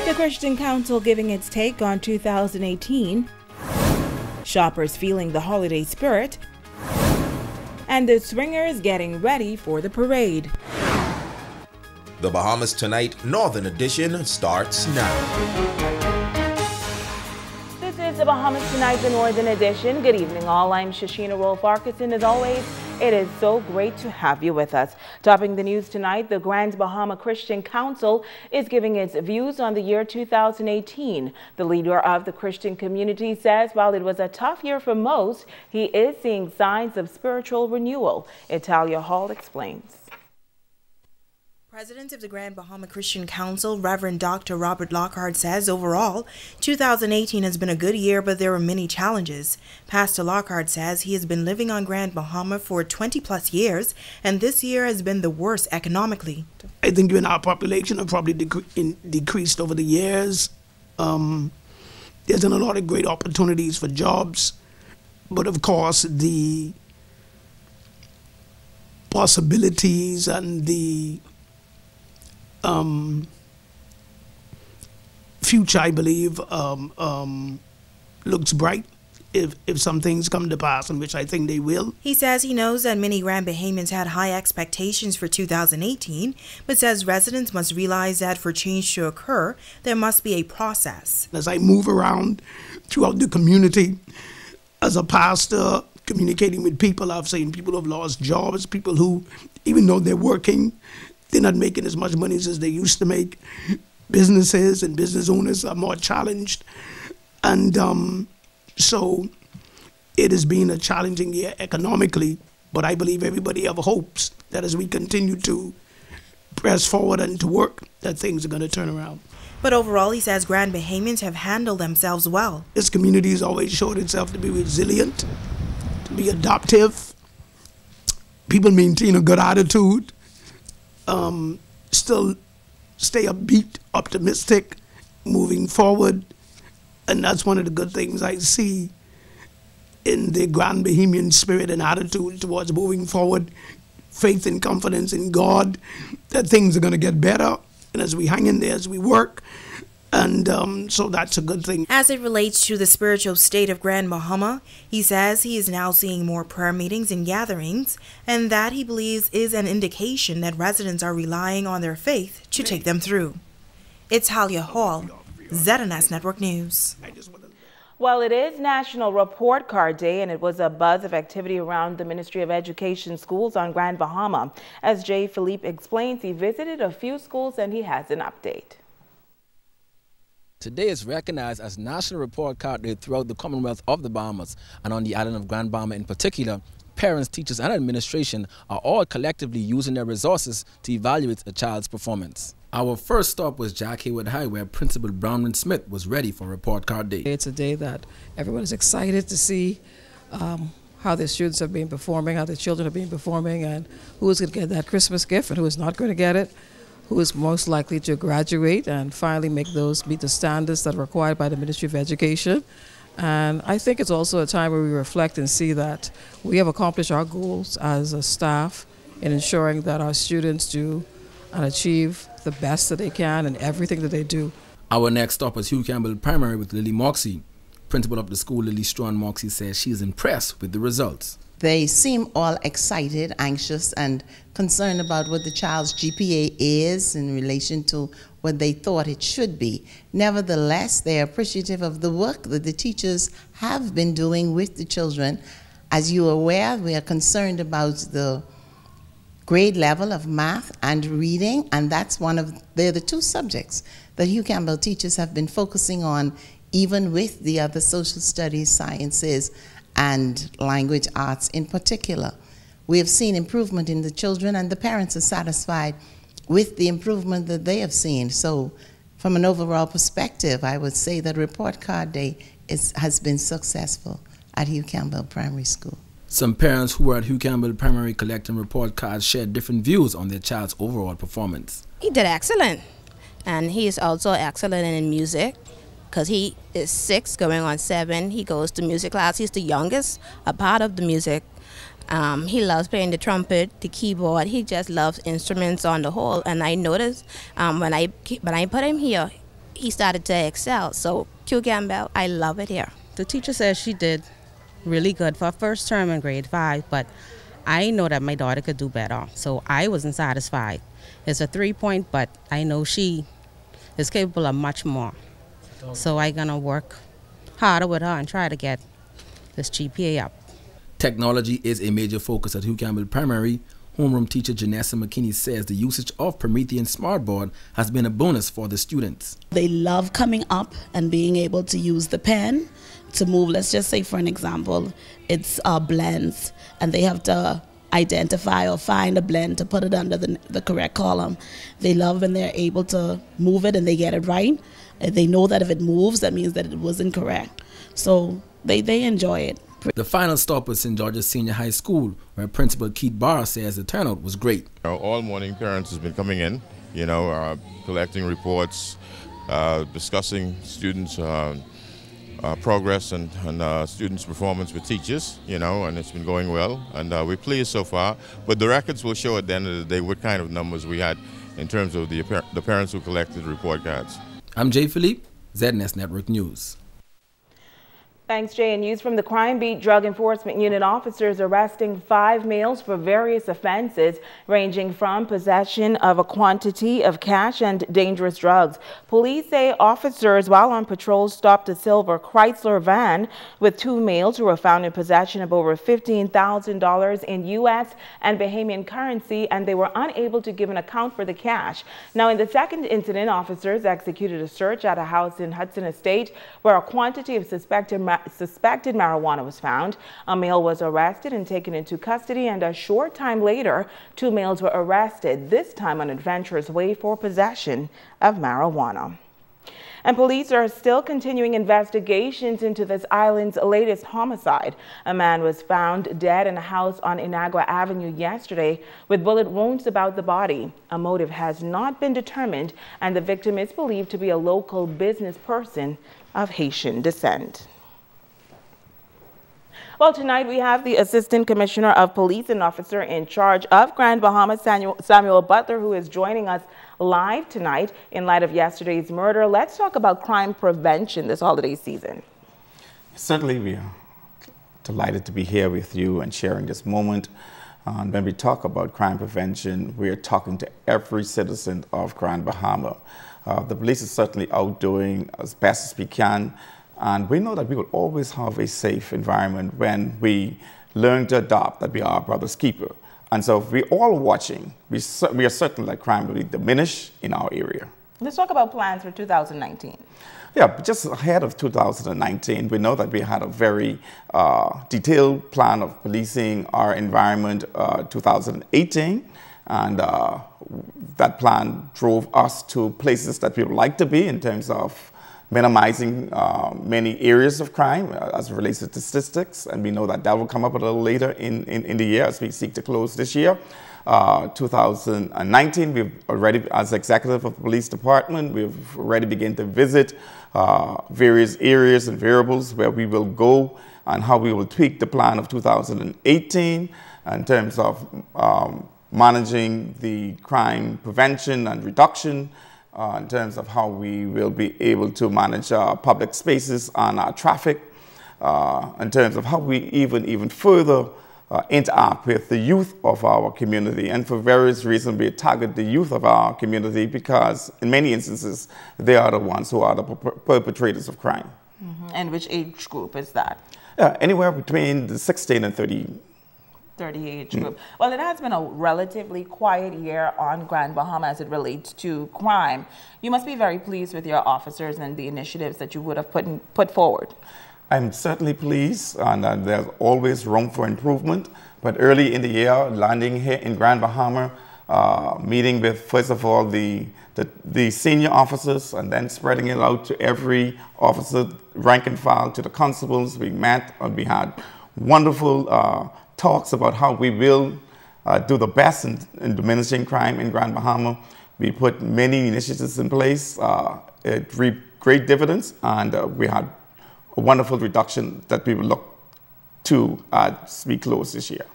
The Christian Council giving its take on 2018, shoppers feeling the holiday spirit, and the swingers getting ready for the parade. The Bahamas Tonight Northern Edition starts now. This is the Bahamas Tonight, the Northern Edition. Good evening all. I'm Shashina Rolf-Farquharson. As always, it is so great to have you with us. Topping the news tonight, the Grand Bahama Christian Council is giving its views on the year 2018. The leader of the Christian community says while it was a tough year for most, he is seeing signs of spiritual renewal. Italia Hall explains. President of the Grand Bahama Christian Council, Reverend Dr. Robert Lockhart, says overall, 2018 has been a good year, but there were many challenges. Pastor Lockhart says he has been living on Grand Bahama for 20 plus years, and this year has been the worst economically. I think even our population have probably decreased over the years. There's been a lot of great opportunities for jobs, but of course the possibilities and the future, I believe, looks bright if some things come to pass, and which I think they will. He says he knows that many Grand Bahamians had high expectations for 2018, but says residents must realize that for change to occur, there must be a process. As I move around throughout the community, as a pastor, communicating with people, I've seen people who have lost jobs, people who, even though they're working, they're not making as much money as they used to make. Businesses and business owners are more challenged. And so it has been a challenging year economically, but I believe everybody have hopes that as we continue to press forward and to work, that things are going to turn around. But overall, he says Grand Bahamians have handled themselves well. This community has always showed itself to be resilient, to be adaptive. People maintain a good attitude. Still stay upbeat, optimistic, moving forward. And that's one of the good things I see in the Grand Bahamian spirit and attitude towards moving forward, faith and confidence in God, that things are going to get better. And as we hang in there, as we work, and so that's a good thing. As it relates to the spiritual state of Grand Bahama, he says he is now seeing more prayer meetings and gatherings, and that he believes is an indication that residents are relying on their faith to take them through. It's Italia Hall, ZNS Network News. Well, it is National Report Card Day, and it was a buzz of activity around the Ministry of Education schools on Grand Bahama. As Jay Philippe explains, he visited a few schools and he has an update. Today is recognized as National Report Card Day throughout the Commonwealth of the Bahamas, and on the island of Grand Bahama in particular, parents, teachers and administration are all collectively using their resources to evaluate a child's performance. Our first stop was Jack Hayward High, where Principal Brownman Smith was ready for Report Card Day. It's a day that everyone is excited to see how their students have been performing, how their children have been performing, and who is going to get that Christmas gift and who is not going to get it, who is most likely to graduate and finally meet the standards that are required by the Ministry of Education. And I think it's also a time where we reflect and see that we have accomplished our goals as a staff in ensuring that our students do and achieve the best that they can in everything that they do. Our next stop was Hugh Campbell Primary with Lily Moxie. Principal of the school, Lily Strawn Moxie, says she is impressed with the results. They seem all excited, anxious, and concerned about what the child's GPA is in relation to what they thought it should be. Nevertheless, they are appreciative of the work that the teachers have been doing with the children. As you are aware, we are concerned about the grade level of math and reading, and they're the two subjects that Hugh Campbell teachers have been focusing on, even with the other social studies, sciences, and language arts in particular. We have seen improvement in the children, and the parents are satisfied with the improvement that they have seen. So from an overall perspective, I would say that Report Card Day has been successful at Hugh Campbell Primary School. Some parents who were at Hugh Campbell Primary collecting report cards shared different views on their child's overall performance. He did excellent, and he is also excellent in music, because he is 6 going on 7. He goes to music class. He's the youngest, a part of the music. He loves playing the trumpet, the keyboard. He just loves instruments on the whole. And I noticed when I put him here, he started to excel. So Q Campbell, I love it here. The teacher says she did really good for first term in grade 5, but I know that my daughter could do better, so I wasn't satisfied. It's a 3-point, but I know she is capable of much more. So I'm gonna work harder with her and try to get this GPA up. Technology is a major focus at Hugh Campbell Primary. Homeroom teacher Janessa McKinney says the usage of Promethean Smartboard has been a bonus for the students. They love coming up and being able to use the pen to move. Let's just say, for an example, it's blends, and they have to identify or find a blend to put it under the correct column. They love when they're able to move it and they get it right. They know that if it moves, that means that it was incorrect. So they enjoy it. The final stop was St. George's Senior High School, where Principal Keith Barr says the turnout was great. All morning parents has been coming in, collecting reports, discussing students' progress and students' performance with teachers, and it's been going well, and we're pleased so far. But the records will show at the end of the day what kind of numbers we had in terms of the parents who collected report cards. I'm Jay Philippe, ZNS Network News. Thanks, Jay. And news from the Crime Beat, Drug Enforcement Unit officers arresting 5 males for various offenses ranging from possession of a quantity of cash and dangerous drugs. Police say officers, while on patrol, stopped a silver Chrysler van with 2 males who were found in possession of over $15,000 in U.S. and Bahamian currency, and they were unable to give an account for the cash. Now, in the second incident, officers executed a search at a house in Hudson Estate where a quantity of suspected marijuana was found. A male was arrested and taken into custody, and a short time later, 2 males were arrested, this time on adventurous way for possession of marijuana. And police are still continuing investigations into this island's latest homicide. A man was found dead in a house on Inagua Avenue yesterday with bullet wounds about the body. A motive has not been determined, and the victim is believed to be a local business person of Haitian descent. Well, tonight we have the Assistant Commissioner of Police and Officer in charge of Grand Bahamas, Samuel Butler, who is joining us live tonight in light of yesterday's murder. Let's talk about crime prevention this holiday season. Certainly, we are delighted to be here with you and sharing this moment. When we talk about crime prevention, we are talking to every citizen of Grand Bahama. The police is certainly out doing as best as we can. And we know that we will always have a safe environment when we learn to adopt that we are a brother's keeper. And so if we're all watching, we are certain that crime will diminish in our area. Let's talk about plans for 2019. Yeah, just ahead of 2019, we know that we had a very detailed plan of policing our environment 2018. And that plan drove us to places that we would like to be in terms of minimizing many areas of crime as it relates to statistics, and we know that that will come up a little later in the year as we seek to close this year. 2019, we've already, as executive of the police department, we've already begun to visit various areas and variables where we will go and how we will tweak the plan of 2018 in terms of managing the crime prevention and reduction, in terms of how we will be able to manage our public spaces and our traffic, in terms of how we even further interact with the youth of our community. And for various reasons, we target the youth of our community because in many instances, they are the ones who are the perpetrators of crime. Mm-hmm. And which age group is that? Anywhere between the 16 and 30 age group. Well, it has been a relatively quiet year on Grand Bahama as it relates to crime. You must be very pleased with your officers and the initiatives that you would have put forward. I'm certainly pleased, and there's always room for improvement. But early in the year, landing here in Grand Bahama, meeting with, first of all, the senior officers, and then spreading it out to every officer, rank and file, to the constables. We met and we had wonderful talks about how we will do the best in diminishing crime in Grand Bahama. We put many initiatives in place. It reaped great dividends, and we had a wonderful reduction that we will look to as we close this year.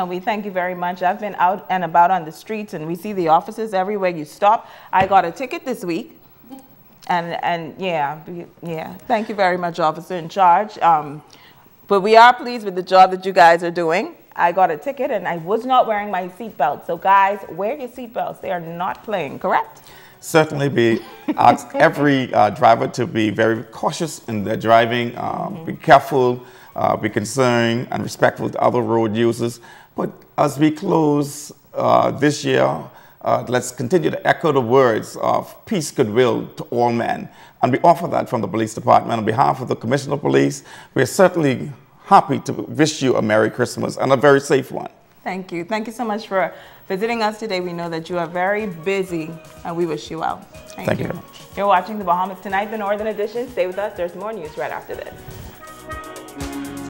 We thank you very much. I've been out and about on the streets, and we see the officers everywhere you stop. I got a ticket this week, And yeah. Thank you very much, officer in charge. But we are pleased with the job that you guys are doing. I got a ticket and I was not wearing my seatbelt. So guys, wear your seatbelts. They are not playing, correct? Certainly, we ask every driver to be very cautious in their driving, be careful, be concerned and respectful to other road users. But as we close this year, let's continue to echo the words of peace, goodwill to all men. And we offer that from the police department. On behalf of the Commissioner of Police, we're certainly happy to wish you a Merry Christmas and a very safe one. Thank you. Thank you so much for visiting us today. We know that you are very busy and we wish you well. Thank you. Very much. You're watching the Bahamas Tonight, the Northern Edition. Stay with us. There's more news right after this.